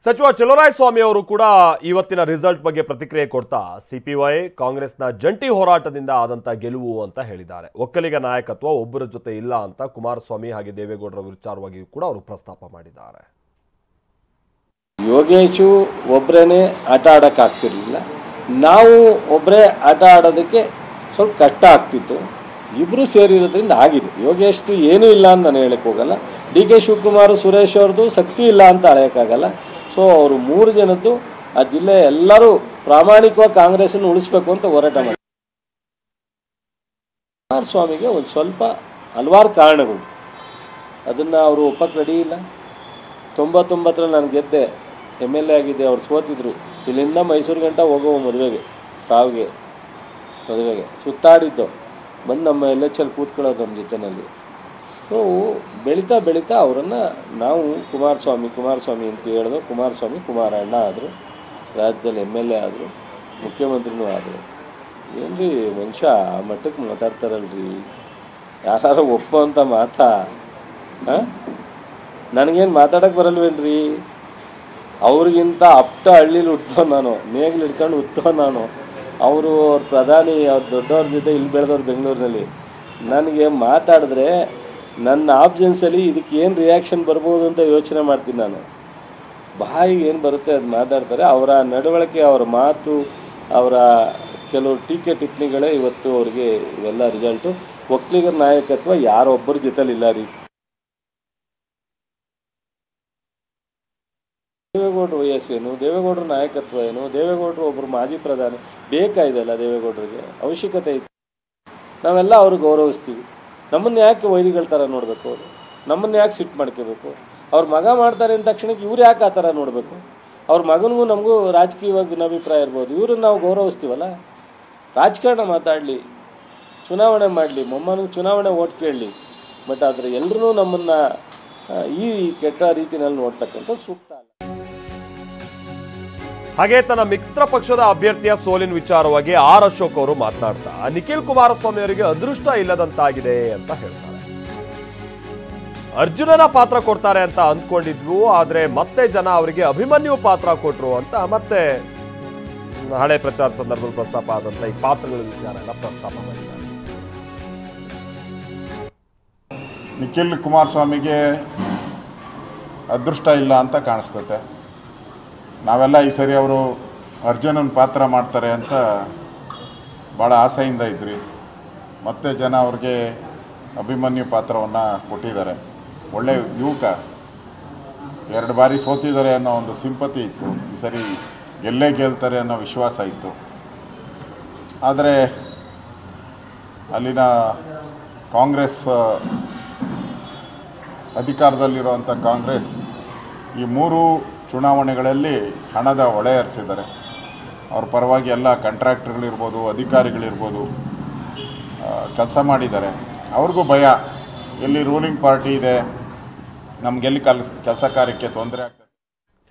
ಸಚಿವ ಚಲುವರಾಯಸ್ವಾಮಿ ಅವರು ಕೂಡ ಇವತ್ತಿನ ರಿಸಲ್ಟ್ ಬಗ್ಗೆ ಪ್ರತಿಕ್ರಿಯೆ ಕೊಡ್ತಾ ಸಿಪಿವೈ ಕಾಂಗ್ರೆಸ್ನ ಜಂಟಿ ಹೋರಾಟದಿಂದ ಆದಂತ ಗೆಲುವು ಅಂತ ಹೇಳಿದ್ದಾರೆ. ಒಕ್ಕಲಿಗ ನಾಯಕತ್ವ ಒಬ್ಬರ ಜೊತೆ ಇಲ್ಲ ಅಂತ ಕುಮಾರಸ್ವಾಮಿ ಹಾಗೆ ದೇವೇಗೌಡರ ವಿಚಾರವಾಗಿ ಕೂಡ ಅವರು ಪ್ರಸ್ತಾಪ ಮಾಡಿದ್ದಾರೆ. ಯೋಗೇಶು ಒಬ್ಬರೇನೆ ಆಟ ಆಡಕ್ಕೆ ಆಗ್ತಿರ್ಲಿಲ್ಲ, ನಾವು ಒಬ್ಬರೇ ಆಟ ಆಡೋದಕ್ಕೆ ಸ್ವಲ್ಪ ಕಷ್ಟ ಆಗ್ತಿತ್ತು. ಇಬ್ಬರು ಸೇರಿರೋದ್ರಿಂದ ಆಗಿದೆ. ಯೋಗೇಶ್ದು ಏನೂ ಇಲ್ಲ ಅಂತ ನಾನು ಹೇಳಕ್ಕೆ ಹೋಗಲ್ಲ. ಡಿ ಕೆ ಶಿವಕುಮಾರ್ ಸುರೇಶ್ ಅವ್ರದ್ದು ಶಕ್ತಿ ಇಲ್ಲ ಅಂತ ಹೇಳೋಕ್ಕಾಗಲ್ಲ. ಸೊ ಅವರು ಮೂರು ಜನದ್ದು ಆ ಜಿಲ್ಲೆ ಎಲ್ಲರೂ ಪ್ರಾಮಾಣಿಕವಾಗಿ ಕಾಂಗ್ರೆಸ್ಸನ್ನು ಉಳಿಸ್ಬೇಕು ಅಂತ ಹೋರಾಟ ಮಾಡಿ ಕುಮಾರಸ್ವಾಮಿಗೆ ಒಂದು ಸ್ವಲ್ಪ ಹಲವಾರು ಕಾರಣಗಳು, ಅದನ್ನು ಅವರು ಒಪ್ಪಕ್ಕೆ ರೆಡಿ ಇಲ್ಲ. 99ರಲ್ಲಿ ನಾನು ಗೆದ್ದೆ, MLA ಆಗಿದ್ದೆ, ಅವ್ರು ಸೋತಿದ್ರು. ಇಲ್ಲಿಂದ ಮೈಸೂರು ಗಂಟ ಹೋಗೋ ಮದುವೆಗೆ ಸುತ್ತಾಡಿದ್ದು ಬಂದು ನಮ್ಮ LHL ಕೂತ್ಕೊಳ್ಳೋದು ನಮ್ಮ ಜೊತೆಯಲ್ಲಿ. ಸೊ ಬೆಳೀತಾ ಬೆಳೀತಾ ಅವರನ್ನು ನಾವು ಕುಮಾರಸ್ವಾಮಿ ಅಂತ ಹೇಳಿದ್ರು. ಕುಮಾರಸ್ವಾಮಿ ಕುಮಾರಣ್ಣ ಆದರು, ರಾಜ್ಯದಲ್ಲಿ MLA ಆದರು, ಮುಖ್ಯಮಂತ್ರಿನೂ ಆದರು. ಏನ್ರಿ ಮನುಷ್ಯ ಆ ಮಟ್ಟಕ್ಕೆ ಮಾತಾಡ್ತಾರಲ್ರಿ, ಯಾರು ಒಪ್ಪೋ ಅಂತ ಮಾತಾ? ನನಗೇನು ಮಾತಾಡೋಕ್ಕೆ ಬರಲ್ವೇನ್ರಿ? ಅವ್ರಿಗಿಂತ ಅಪ್ಟ ಹಳ್ಳಿಲಿ ಹುಟ್ಟೋ ನಾನು, ನೇಗ್ಲು ಹಿಡ್ಕೊಂಡು ಹುಟ್ಟೋ ನಾನು. ಅವರು ಅವ್ರ ಪ್ರಧಾನಿ ಅವ್ರ ದೊಡ್ಡವ್ರ ಜೊತೆ ಇಲ್ಲಿ ಬೆಳೆದವ್ರು ಬೆಂಗಳೂರಿನಲ್ಲಿ. ನನಗೆ ಮಾತಾಡಿದ್ರೆ ನನ್ನ ಆಬ್ಸೆನ್ಸಲ್ಲಿ ಇದಕ್ಕೆ ಏನು ರಿಯಾಕ್ಷನ್ ಬರ್ಬೋದು ಅಂತ ಯೋಚನೆ ಮಾಡ್ತೀನಿ ನಾನು. ಬಾಯಿಗೆ ಏನು ಬರುತ್ತೆ ಅದು ಮಾತಾಡ್ತಾರೆ. ಅವರ ನಡವಳಿಕೆ, ಅವರ ಮಾತು, ಅವರ ಕೆಲವು ಟೀಕೆ ಟಿಪ್ಪಣಿಗಳೇ ಇವತ್ತು ಅವ್ರಿಗೆ ಇವೆಲ್ಲ ರಿಸಲ್ಟು. ಒಕ್ಕಲಿಗರ ನಾಯಕತ್ವ ಯಾರೊಬ್ಬರ ಜೊತೆಲಿಲ್ಲ ರೀ. ದೇವೇಗೌಡರು ವಯಸ್ಸೇನು, ದೇವೇಗೌಡರ ನಾಯಕತ್ವ ಏನು, ದೇವೇಗೌಡರು ಒಬ್ಬರು ಮಾಜಿ ಪ್ರಧಾನಿ ಬೇಕಾಯ್ದಲ್ಲ, ದೇವೇಗೌಡರಿಗೆ ಅವಶ್ಯಕತೆ ಇತ್ತು. ನಾವೆಲ್ಲ ಅವ್ರಿಗೆ ಗೌರವಿಸ್ತೀವಿ. ನಮ್ಮನ್ನು ಯಾಕೆ ವೈರಿಗಳ ಥರ ನೋಡಬೇಕು? ಅವರು ನಮ್ಮನ್ನು ಯಾಕೆ ಸಿಟ್ಟು ಮಾಡ್ಕೋಬೇಕು? ಅವ್ರ ಮಗ ಮಾಡ್ತಾರೆ ಅಂದ ತಕ್ಷಣಕ್ಕೆ ಇವ್ರು ಯಾಕೆ ಆ ಥರ ನೋಡಬೇಕು? ಅವ್ರ ಮಗನಿಗೂ ನಮಗೂ ರಾಜಕೀಯವಾಗಿ ಭಿನ್ನಾಭಿಪ್ರಾಯ ಇರ್ಬೋದು, ಇವ್ರನ್ನ ನಾವು ಗೌರವಿಸ್ತೀವಲ್ಲ. ರಾಜಕಾರಣ ಮಾತಾಡಲಿ, ಚುನಾವಣೆ ಮಾಡಲಿ, ಮೊಮ್ಮನಿಗೆ ಚುನಾವಣೆ ಓಟ್ ಕೇಳಲಿ, ಬಟ್ ಆದರೆ ಎಲ್ಲರೂ ನಮ್ಮನ್ನು ಈ ಕೆಟ್ಟ ರೀತಿಯಲ್ಲಿ ನೋಡ್ತಕ್ಕಂಥ ಸೂಕ್ತ ಅಲ್ಲ. ಹಾಗೆ ತನ್ನ ಮಿತ್ರ ಪಕ್ಷದ ಅಭ್ಯರ್ಥಿಯ ಸೋಲಿನ ವಿಚಾರವಾಗಿ ಆರ್ ಅಶೋಕ್ ಅವರು ಮಾತನಾಡ್ತಾ ನಿಖಿಲ್ ಕುಮಾರಸ್ವಾಮಿ ಅವರಿಗೆ ಅದೃಷ್ಟ ಇಲ್ಲದಂತಾಗಿದೆ ಅಂತ ಹೇಳ್ತಾರೆ. ಅರ್ಜುನನ ಪಾತ್ರ ಕೊಡ್ತಾರೆ ಅಂತ ಅಂದ್ಕೊಂಡಿದ್ವು, ಆದ್ರೆ ಮತ್ತೆ ಜನ ಅವರಿಗೆ ಅಭಿಮನ್ಯು ಪಾತ್ರ ಕೊಟ್ರು ಅಂತ ಮತ್ತೆ ಹಳೆ ಪ್ರಚಾರ ಸಂದರ್ಭದಲ್ಲಿ ಪ್ರಸ್ತಾಪ ಆದಂತ ಈ ಪಾತ್ರಗಳ ವಿಚಾರ ಎಲ್ಲ ಪ್ರಸ್ತಾಪ ಮಾಡಿದ್ದಾರೆ. ನಿಖಿಲ್ ಕುಮಾರಸ್ವಾಮಿಗೆ ಅದೃಷ್ಟ ಇಲ್ಲ ಅಂತ ಕಾಣಿಸ್ತತೆ. ನಾವೆಲ್ಲ ಈ ಸರಿ ಅವರು ಅರ್ಜುನನ ಪಾತ್ರ ಮಾಡ್ತಾರೆ ಅಂತ ಭಾಳ ಆಸೆಯಿಂದ ಇದ್ರಿ. ಮತ್ತೆ ಜನ ಅವ್ರಿಗೆ ಅಭಿಮನ್ಯು ಪಾತ್ರವನ್ನು ಕೊಟ್ಟಿದ್ದಾರೆ. ಒಳ್ಳೆ ಯುವಕ, 2 ಬಾರಿ ಸೋತಿದ್ದಾರೆ ಅನ್ನೋ ಒಂದು ಸಿಂಪತಿ ಇತ್ತು. ಈ ಸರಿ ಗೆಲ್ತಾರೆ ಅನ್ನೋ ವಿಶ್ವಾಸ ಇತ್ತು. ಆದರೆ ಅಲ್ಲಿನ ಕಾಂಗ್ರೆಸ್ ಅಧಿಕಾರದಲ್ಲಿರುವಂಥ ಕಾಂಗ್ರೆಸ್ ಈ 3 ಚುನಾವಣೆಗಳಲ್ಲಿ ಹಣದ ಹೊಳೆ ಹರಿಸಿದ್ದಾರೆ. ಅವ್ರ ಪರವಾಗಿ ಎಲ್ಲ ಕಾಂಟ್ರಾಕ್ಟರ್ಗಳಿರ್ಬೋದು, ಅಧಿಕಾರಿಗಳಿರ್ಬೋದು ಕೆಲಸ ಮಾಡಿದ್ದಾರೆ. ಅವ್ರಿಗೂ ಭಯ, ಎಲ್ಲಿ ರೂಲಿಂಗ್ ಪಾರ್ಟಿ ಇದೆ, ನಮಗೆಲ್ಲಿ ಕೆಲಸ ಕಾರ್ಯಕ್ಕೆ ತೊಂದರೆ ಆಗ್ತದೆ.